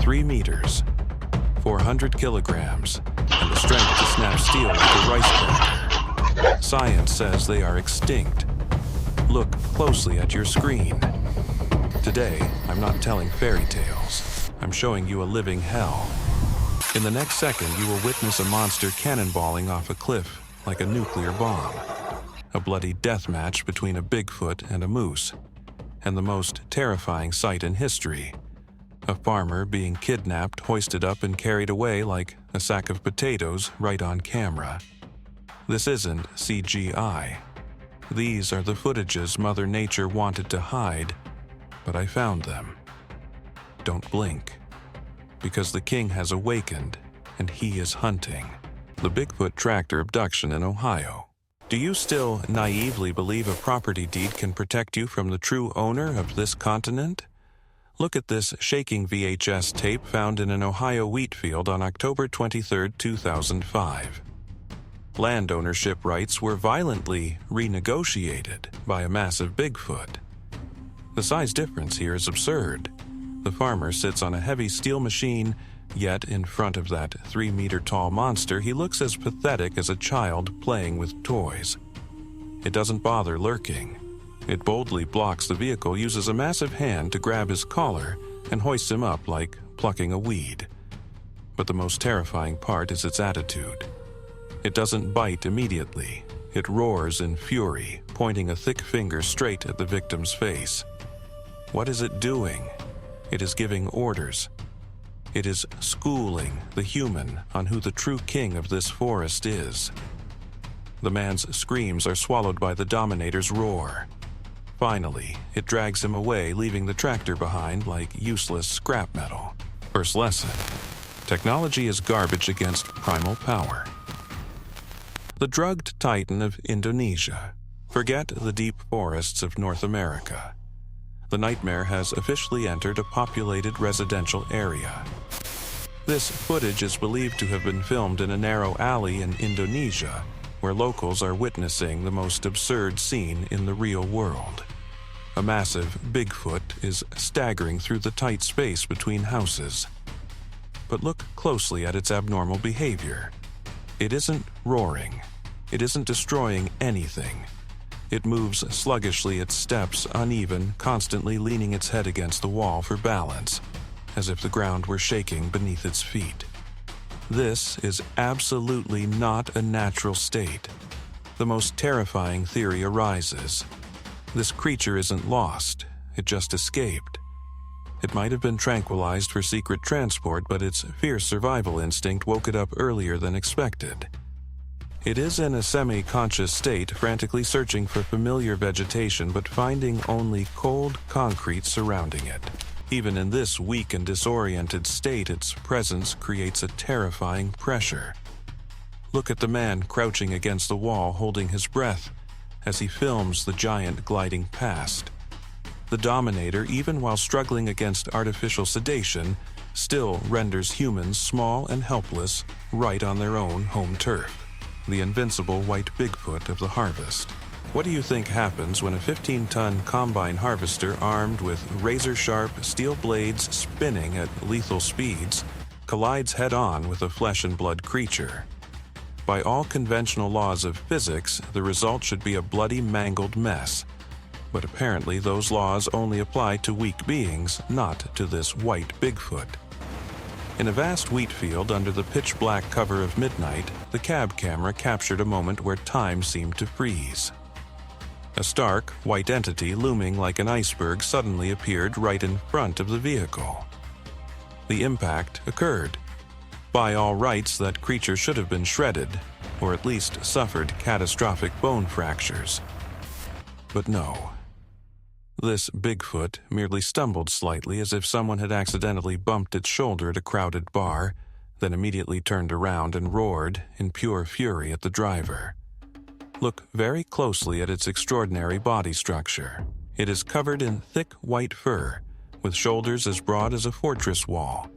3 meters, 400 kilograms, and the strength to snap steel like a rice cracker. Science says they are extinct. Look closely at your screen. Today, I'm not telling fairy tales. I'm showing you a living hell. In the next second, you will witness a monster cannonballing off a cliff like a nuclear bomb. A bloody death match between a Bigfoot and a moose. And the most terrifying sight in history. A farmer being kidnapped, hoisted up, and carried away like a sack of potatoes right on camera. This isn't CGI. These are the footages Mother Nature wanted to hide, but I found them. Don't blink, because the king has awakened, and he is hunting. The Bigfoot tractor abduction in Ohio. Do you still naively believe a property deed can protect you from the true owner of this continent? Look at this shaking VHS tape found in an Ohio wheat field on October 23, 2005. Land ownership rights were violently renegotiated by a massive Bigfoot. The size difference here is absurd. The farmer sits on a heavy steel machine, yet in front of that 3-meter-tall monster, he looks as pathetic as a child playing with toys. It doesn't bother lurking. It boldly blocks the vehicle, uses a massive hand to grab his collar, and hoists him up like plucking a weed. But the most terrifying part is its attitude. It doesn't bite immediately. It roars in fury, pointing a thick finger straight at the victim's face. What is it doing? It is giving orders. It is schooling the human on who the true king of this forest is. The man's screams are swallowed by the dominator's roar. Finally, it drags him away, leaving the tractor behind like useless scrap metal. First lesson: technology is garbage against primal power. The drugged titan of Indonesia. Forget the deep forests of North America. The nightmare has officially entered a populated residential area. This footage is believed to have been filmed in a narrow alley in Indonesia, where locals are witnessing the most absurd scene in the real world. A massive Bigfoot is staggering through the tight space between houses. But look closely at its abnormal behavior. It isn't roaring. It isn't destroying anything. It moves sluggishly, its steps uneven, constantly leaning its head against the wall for balance, as if the ground were shaking beneath its feet. This is absolutely not a natural state. The most terrifying theory arises. This creature isn't lost, it just escaped. It might have been tranquilized for secret transport, but its fierce survival instinct woke it up earlier than expected. It is in a semi-conscious state, frantically searching for familiar vegetation but finding only cold concrete surrounding it. Even in this weak and disoriented state, its presence creates a terrifying pressure. Look at the man crouching against the wall, holding his breath as he films the giant gliding past. The Dominator, even while struggling against artificial sedation, still renders humans small and helpless right on their own home turf. The invincible white Bigfoot of the harvest. What do you think happens when a 15-ton combine harvester armed with razor-sharp steel blades spinning at lethal speeds collides head-on with a flesh-and-blood creature? By all conventional laws of physics, the result should be a bloody, mangled mess. But apparently those laws only apply to weak beings, not to this white Bigfoot. In a vast wheat field under the pitch-black cover of midnight, the cab camera captured a moment where time seemed to freeze. A stark, white entity looming like an iceberg suddenly appeared right in front of the vehicle. The impact occurred. By all rights, that creature should have been shredded, or at least suffered catastrophic bone fractures. But no. This Bigfoot merely stumbled slightly as if someone had accidentally bumped its shoulder at a crowded bar, then immediately turned around and roared in pure fury at the driver. Look very closely at its extraordinary body structure. It is covered in thick white fur, with shoulders as broad as a fortress wall,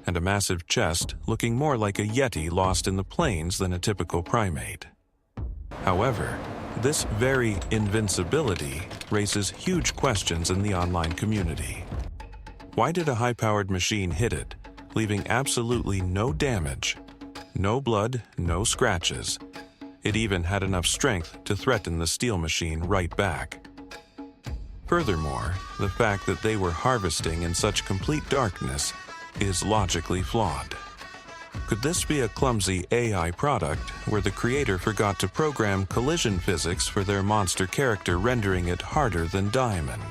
and a massive chest looking more like a yeti lost in the plains than a typical primate. However, this very invincibility raises huge questions in the online community. Why did a high-powered machine hit it, leaving absolutely no damage. No blood, no scratches. It even had enough strength to threaten the steel machine right back. Furthermore, the fact that they were harvesting in such complete darkness is logically flawed. Could this be a clumsy AI product where the creator forgot to program collision physics for their monster character, rendering it harder than diamond?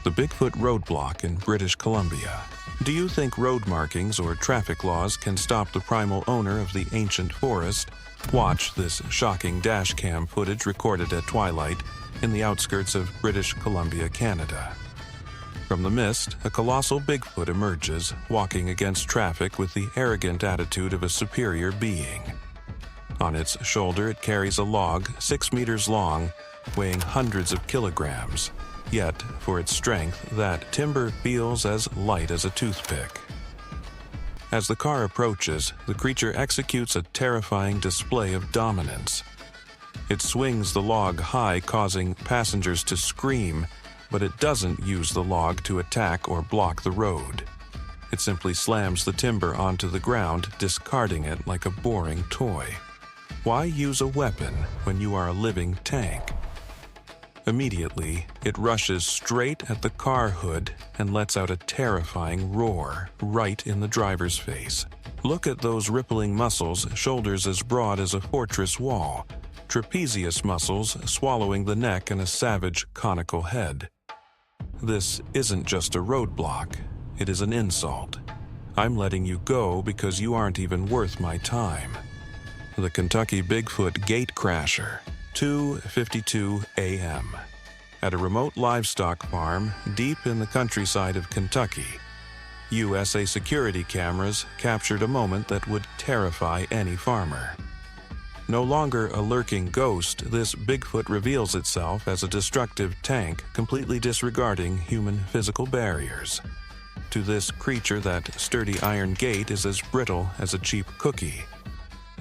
The Bigfoot roadblock in British Columbia. Do you think road markings or traffic laws can stop the primal owner of the ancient forest? Watch this shocking dashcam footage recorded at twilight in the outskirts of British Columbia, Canada. From the mist, a colossal Bigfoot emerges, walking against traffic with the arrogant attitude of a superior being. On its shoulder, it carries a log 6 meters long, weighing hundreds of kilograms. Yet, for its strength, that timber feels as light as a toothpick. As the car approaches, the creature executes a terrifying display of dominance. It swings the log high, causing passengers to scream, but it doesn't use the log to attack or block the road. It simply slams the timber onto the ground, discarding it like a boring toy. Why use a weapon when you are a living tank? Immediately, it rushes straight at the car hood and lets out a terrifying roar right in the driver's face. Look at those rippling muscles, shoulders as broad as a fortress wall, trapezius muscles swallowing the neck and a savage conical head. This isn't just a roadblock, it is an insult. I'm letting you go because you aren't even worth my time. The Kentucky Bigfoot Gate Crasher, 2:52 a.m. At a remote livestock farm deep in the countryside of Kentucky, USA security cameras captured a moment that would terrify any farmer. No longer a lurking ghost, this Bigfoot reveals itself as a destructive tank, completely disregarding human physical barriers. To this creature, that sturdy iron gate is as brittle as a cheap cookie.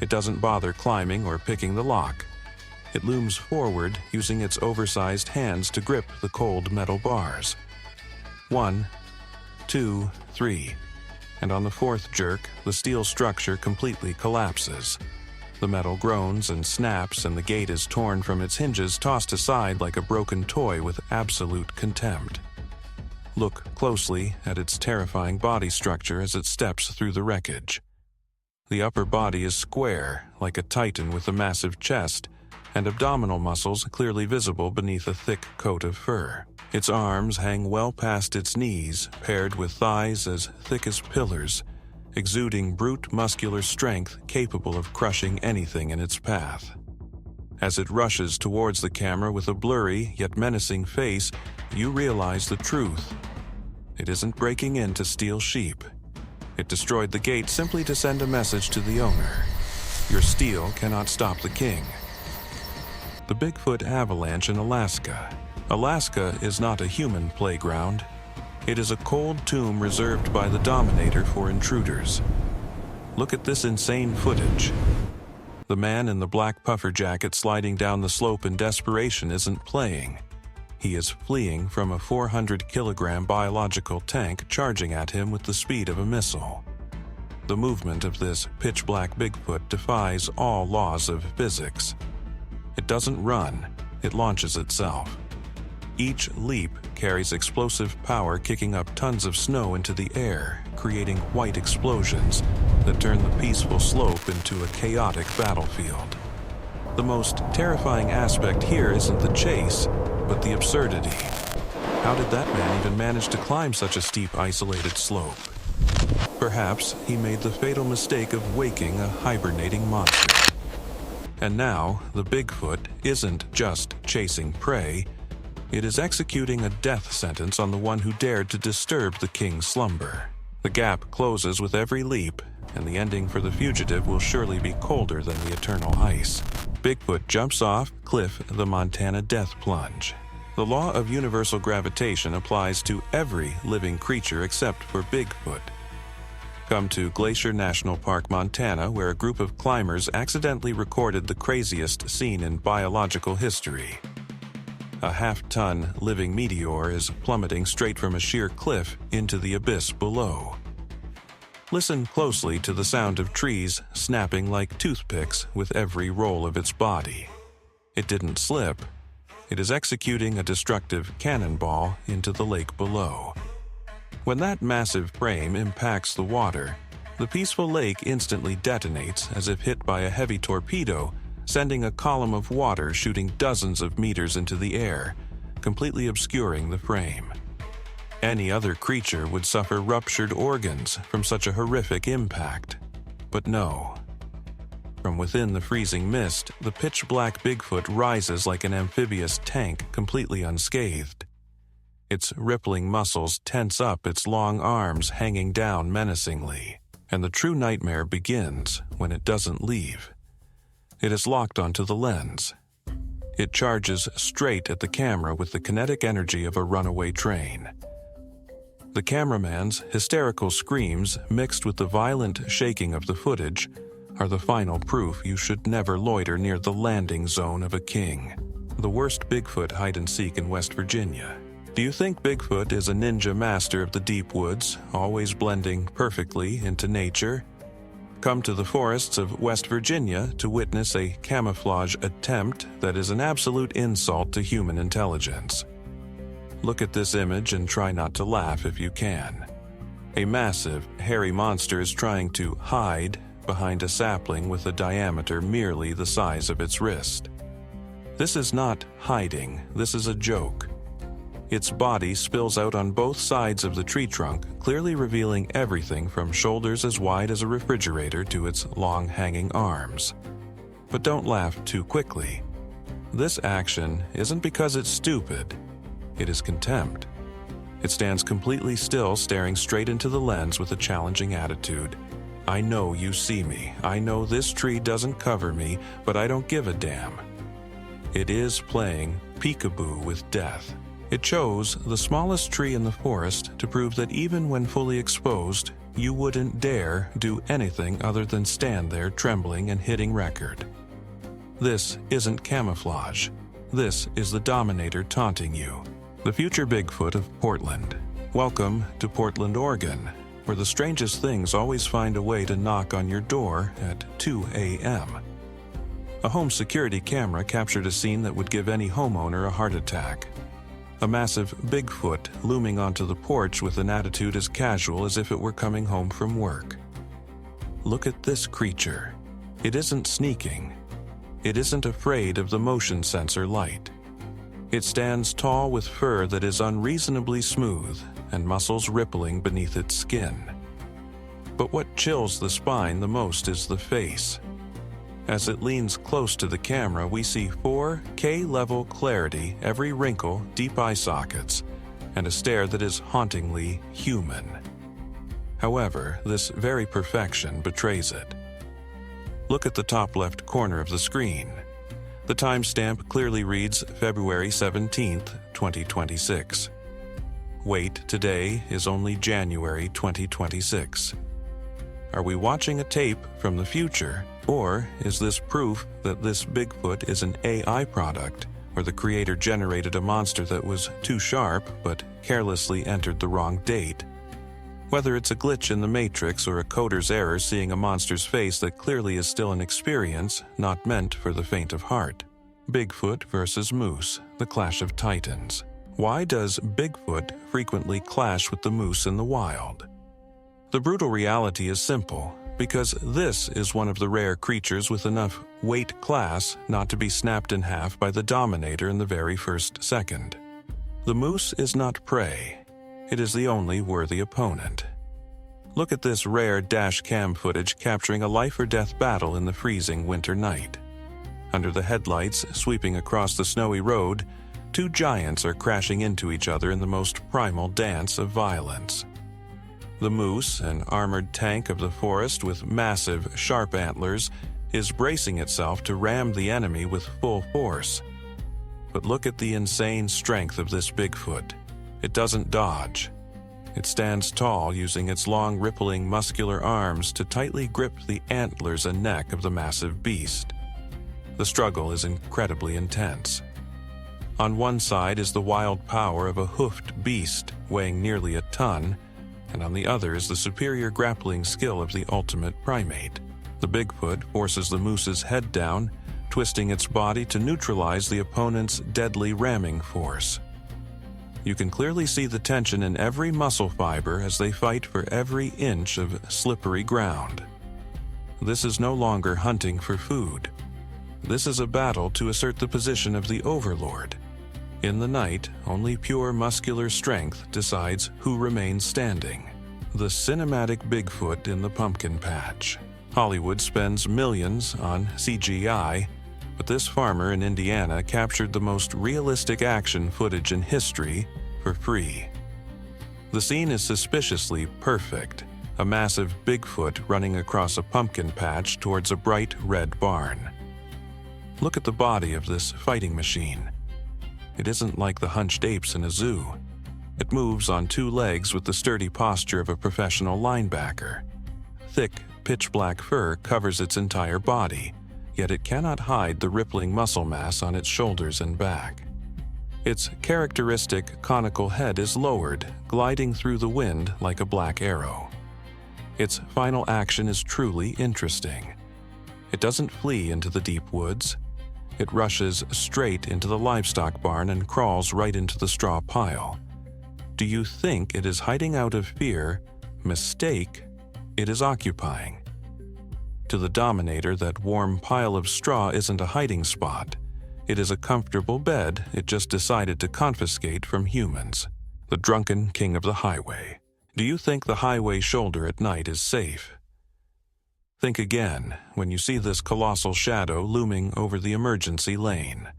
It doesn't bother climbing or picking the lock. It looms forward, using its oversized hands to grip the cold metal bars. 1, 2, 3. And on the fourth jerk, the steel structure completely collapses. The metal groans and snaps, and the gate is torn from its hinges, tossed aside like a broken toy with absolute contempt. Look closely at its terrifying body structure as it steps through the wreckage. The upper body is square, like a titan with a massive chest, and abdominal muscles clearly visible beneath a thick coat of fur. Its arms hang well past its knees, paired with thighs as thick as pillars, exuding brute muscular strength capable of crushing anything in its path. As it rushes towards the camera with a blurry yet menacing face, you realize the truth. It isn't breaking in to steal sheep. It destroyed the gate simply to send a message to the owner. Your steel cannot stop the king. The Bigfoot avalanche in Alaska. Alaska is not a human playground. It is a cold tomb reserved by the Dominator for intruders. Look at this insane footage. The man in the black puffer jacket sliding down the slope in desperation isn't playing. He is fleeing from a 400-kilogram biological tank charging at him with the speed of a missile. The movement of this pitch-black Bigfoot defies all laws of physics. It doesn't run, it launches itself. Each leap carries explosive power, kicking up tons of snow into the air, creating white explosions that turn the peaceful slope into a chaotic battlefield. The most terrifying aspect here isn't the chase, but the absurdity. How did that man even manage to climb such a steep, isolated slope? Perhaps he made the fatal mistake of waking a hibernating monster. And now, the Bigfoot isn't just chasing prey, it is executing a death sentence on the one who dared to disturb the king's slumber. The gap closes with every leap, and the ending for the fugitive will surely be colder than the eternal ice. Bigfoot jumps off cliff the Montana death plunge. The law of universal gravitation applies to every living creature except for Bigfoot. Come to Glacier National Park, Montana, where a group of climbers accidentally recorded the craziest scene in biological history. A half-ton living meteor is plummeting straight from a sheer cliff into the abyss below. Listen closely to the sound of trees snapping like toothpicks with every roll of its body. It didn't slip. It is executing a destructive cannonball into the lake below. When that massive frame impacts the water, the peaceful lake instantly detonates as if hit by a heavy torpedo, sending a column of water shooting dozens of meters into the air, completely obscuring the frame. Any other creature would suffer ruptured organs from such a horrific impact. But no. From within the freezing mist, the pitch-black Bigfoot rises like an amphibious tank completely unscathed. Its rippling muscles tense up its long arms hanging down menacingly, and the true nightmare begins when it doesn't leave. It is locked onto the lens. It charges straight at the camera with the kinetic energy of a runaway train. The cameraman's hysterical screams mixed with the violent shaking of the footage are the final proof you should never loiter near the landing zone of a king. The worst Bigfoot hide-and-seek in West Virginia. Do you think Bigfoot is a ninja master of the deep woods, always blending perfectly into nature? Come to the forests of West Virginia to witness a camouflage attempt that is an absolute insult to human intelligence. Look at this image and try not to laugh if you can. A massive, hairy monster is trying to hide behind a sapling with a diameter merely the size of its wrist. This is not hiding, this is a joke. Its body spills out on both sides of the tree trunk, clearly revealing everything from shoulders as wide as a refrigerator to its long hanging arms. But don't laugh too quickly. This action isn't because it's stupid, it is contempt. It stands completely still, staring straight into the lens with a challenging attitude. I know you see me, I know this tree doesn't cover me, but I don't give a damn. It is playing peekaboo with death. It chose the smallest tree in the forest to prove that even when fully exposed, you wouldn't dare do anything other than stand there trembling and hitting record. This isn't camouflage. This is the Dominator taunting you. The future Bigfoot of Portland. Welcome to Portland, Oregon, where the strangest things always find a way to knock on your door at 2 a.m. A home security camera captured a scene that would give any homeowner a heart attack. A massive Bigfoot looming onto the porch with an attitude as casual as if it were coming home from work. Look at this creature. It isn't sneaking. It isn't afraid of the motion sensor light. It stands tall with fur that is unreasonably smooth and muscles rippling beneath its skin. But what chills the spine the most is the face. As it leans close to the camera, we see 4K-level clarity, every wrinkle, deep eye sockets, and a stare that is hauntingly human. However, this very perfection betrays it. Look at the top left corner of the screen. The timestamp clearly reads February 17th, 2026. Wait, today is only January 2026. Are we watching a tape from the future? Or is this proof that this Bigfoot is an AI product, or the creator generated a monster that was too sharp but carelessly entered the wrong date? Whether it's a glitch in the Matrix or a coder's error seeing a monster's face that clearly is still an experience not meant for the faint of heart. Bigfoot versus moose, the clash of titans. Why does Bigfoot frequently clash with the moose in the wild? The brutal reality is simple. Because this is one of the rare creatures with enough weight class not to be snapped in half by the Dominator in the very first second. The moose is not prey. It is the only worthy opponent. Look at this rare dash cam footage capturing a life-or-death battle in the freezing winter night. Under the headlights sweeping across the snowy road, two giants are crashing into each other in the most primal dance of violence. The moose, an armored tank of the forest with massive, sharp antlers, is bracing itself to ram the enemy with full force. But look at the insane strength of this Bigfoot. It doesn't dodge. It stands tall, using its long, rippling, muscular arms to tightly grip the antlers and neck of the massive beast. The struggle is incredibly intense. On one side is the wild power of a hoofed beast weighing nearly a ton, and on the other is the superior grappling skill of the ultimate primate. The Bigfoot forces the moose's head down, twisting its body to neutralize the opponent's deadly ramming force. You can clearly see the tension in every muscle fiber as they fight for every inch of slippery ground. This is no longer hunting for food. This is a battle to assert the position of the overlord. In the night, only pure muscular strength decides who remains standing. The cinematic Bigfoot in the pumpkin patch. Hollywood spends millions on CGI, but this farmer in Indiana captured the most realistic action footage in history for free. The scene is suspiciously perfect, a massive Bigfoot running across a pumpkin patch towards a bright red barn. Look at the body of this fighting machine. It isn't like the hunched apes in a zoo. It moves on two legs with the sturdy posture of a professional linebacker. Thick, pitch-black fur covers its entire body, yet it cannot hide the rippling muscle mass on its shoulders and back. Its characteristic conical head is lowered, gliding through the wind like a black arrow. Its final action is truly interesting. It doesn't flee into the deep woods. It rushes straight into the livestock barn and crawls right into the straw pile. Do you think it is hiding out of fear? Mistake. It is occupying. To the Dominator, that warm pile of straw isn't a hiding spot. It is a comfortable bed it just decided to confiscate from humans. The drunken king of the highway. Do you think the highway shoulder at night is safe? Think again when you see this colossal shadow looming over the emergency lane.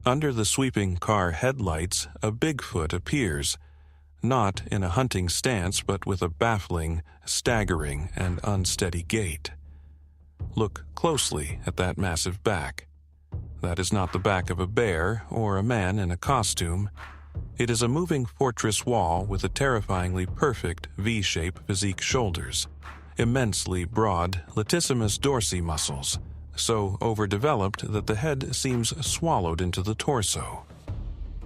Under the sweeping car headlights, a Bigfoot appears, not in a hunting stance but with a baffling, staggering, and unsteady gait. Look closely at that massive back. That is not the back of a bear or a man in a costume. It is a moving fortress wall with a terrifyingly perfect V-shaped physique shoulders, immensely broad latissimus dorsi muscles, so overdeveloped that the head seems swallowed into the torso.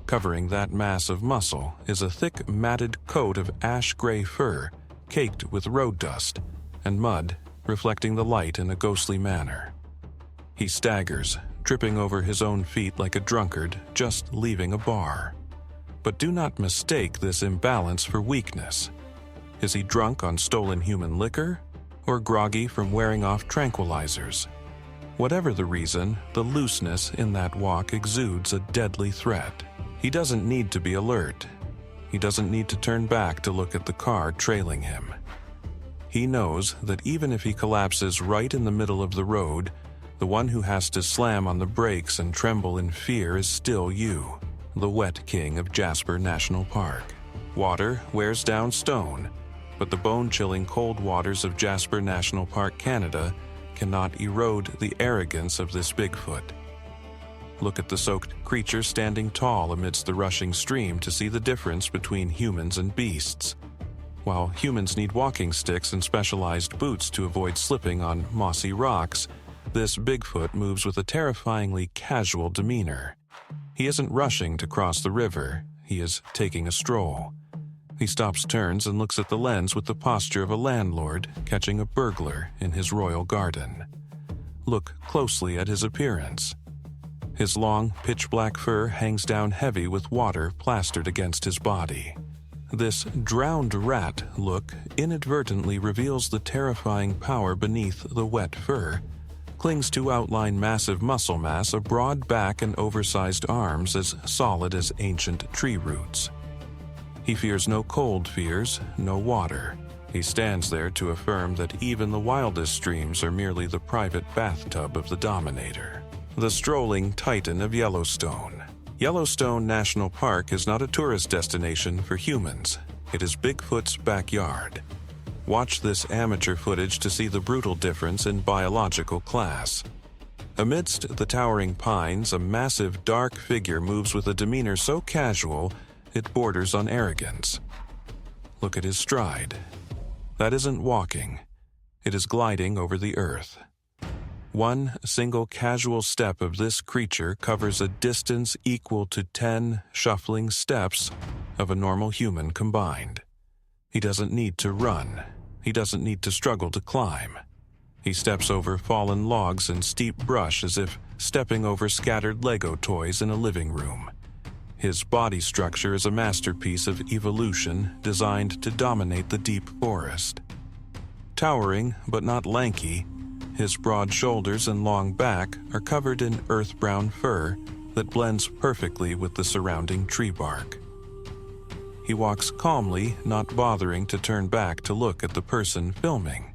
Covering that mass of muscle is a thick matted coat of ash-gray fur caked with road dust and mud reflecting the light in a ghostly manner. He staggers, tripping over his own feet like a drunkard just leaving a bar. But do not mistake this imbalance for weakness. Is he drunk on stolen human liquor, or groggy from wearing off tranquilizers? Whatever the reason, the looseness in that walk exudes a deadly threat. He doesn't need to be alert. He doesn't need to turn back to look at the car trailing him. He knows that even if he collapses right in the middle of the road, the one who has to slam on the brakes and tremble in fear is still you, the wet king of Jasper National Park. Water wears down stone, but the bone-chilling cold waters of Jasper National Park, Canada, cannot erode the arrogance of this Bigfoot. Look at the soaked creature standing tall amidst the rushing stream to see the difference between humans and beasts. While humans need walking sticks and specialized boots to avoid slipping on mossy rocks, this Bigfoot moves with a terrifyingly casual demeanor. He isn't rushing to cross the river. He is taking a stroll. He stops, turns, and looks at the lens with the posture of a landlord catching a burglar in his royal garden. Look closely at his appearance. His long, pitch-black fur hangs down heavy with water plastered against his body. This drowned rat look inadvertently reveals the terrifying power beneath the wet fur, clings to outline massive muscle mass, a broad back and oversized arms as solid as ancient tree roots. He fears no cold fears, no water. He stands there to affirm that even the wildest streams are merely the private bathtub of the Dominator. The strolling titan of Yellowstone. Yellowstone National Park is not a tourist destination for humans. It is Bigfoot's backyard. Watch this amateur footage to see the brutal difference in biological class. Amidst the towering pines, a massive dark figure moves with a demeanor so casual it borders on arrogance. Look at his stride. That isn't walking. It is gliding over the earth. One single casual step of this creature covers a distance equal to 10 shuffling steps of a normal human combined. He doesn't need to run. He doesn't need to struggle to climb. He steps over fallen logs and steep brush as if stepping over scattered Lego toys in a living room. His body structure is a masterpiece of evolution designed to dominate the deep forest. Towering, but not lanky, his broad shoulders and long back are covered in earth-brown fur that blends perfectly with the surrounding tree bark. He walks calmly, not bothering to turn back to look at the person filming.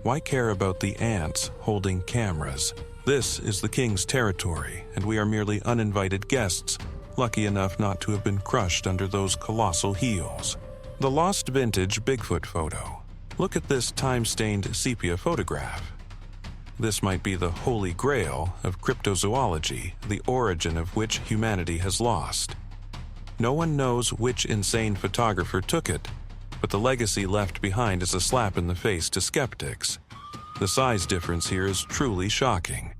Why care about the ants holding cameras? This is the king's territory, and we are merely uninvited guests, lucky enough not to have been crushed under those colossal heels. The lost vintage Bigfoot photo. Look at this time-stained sepia photograph. This might be the holy grail of cryptozoology, the origin of which humanity has lost. No one knows which insane photographer took it, but the legacy left behind is a slap in the face to skeptics. The size difference here is truly shocking.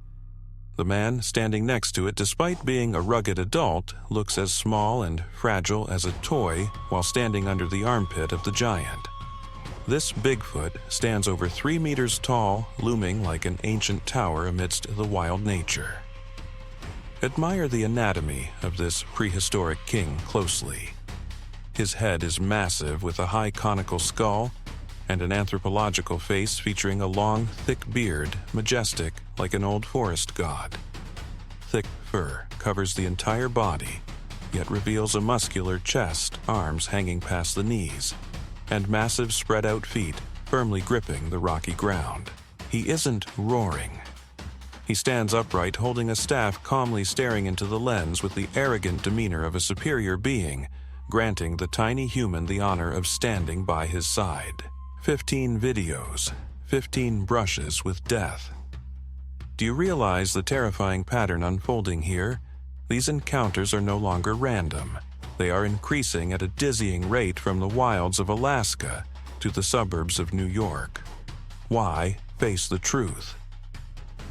The man standing next to it, despite being a rugged adult, looks as small and fragile as a toy while standing under the armpit of the giant. This Bigfoot stands over 3 meters tall, looming like an ancient tower amidst the wild nature. Admire the anatomy of this prehistoric king closely. His head is massive with a high conical skull and an anthropological face featuring a long, thick beard, majestic like an old forest god. Thick fur covers the entire body, yet reveals a muscular chest, arms hanging past the knees, and massive spread-out feet firmly gripping the rocky ground. He isn't roaring. He stands upright, holding a staff, calmly staring into the lens with the arrogant demeanor of a superior being, granting the tiny human the honor of standing by his side. 15 videos, 15 brushes with death. Do you realize the terrifying pattern unfolding here? These encounters are no longer random. They are increasing at a dizzying rate from the wilds of Alaska to the suburbs of New York. Why? Face the truth.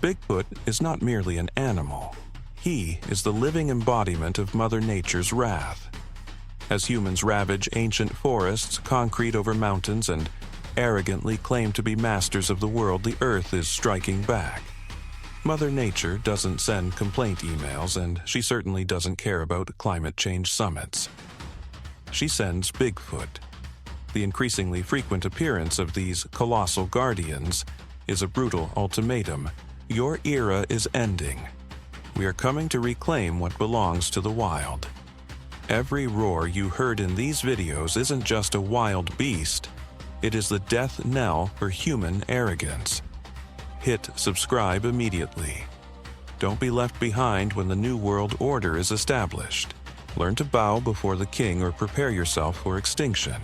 Bigfoot is not merely an animal. He is the living embodiment of Mother Nature's wrath. As humans ravage ancient forests, concrete over mountains, and arrogantly claim to be masters of the world, the Earth is striking back. Mother Nature doesn't send complaint emails, and she certainly doesn't care about climate change summits. She sends Bigfoot. The increasingly frequent appearance of these colossal guardians is a brutal ultimatum. Your era is ending. We are coming to reclaim what belongs to the wild. Every roar you heard in these videos isn't just a wild beast. It is the death knell for human arrogance. Hit subscribe immediately. Don't be left behind when the New World Order is established. Learn to bow before the king or prepare yourself for extinction.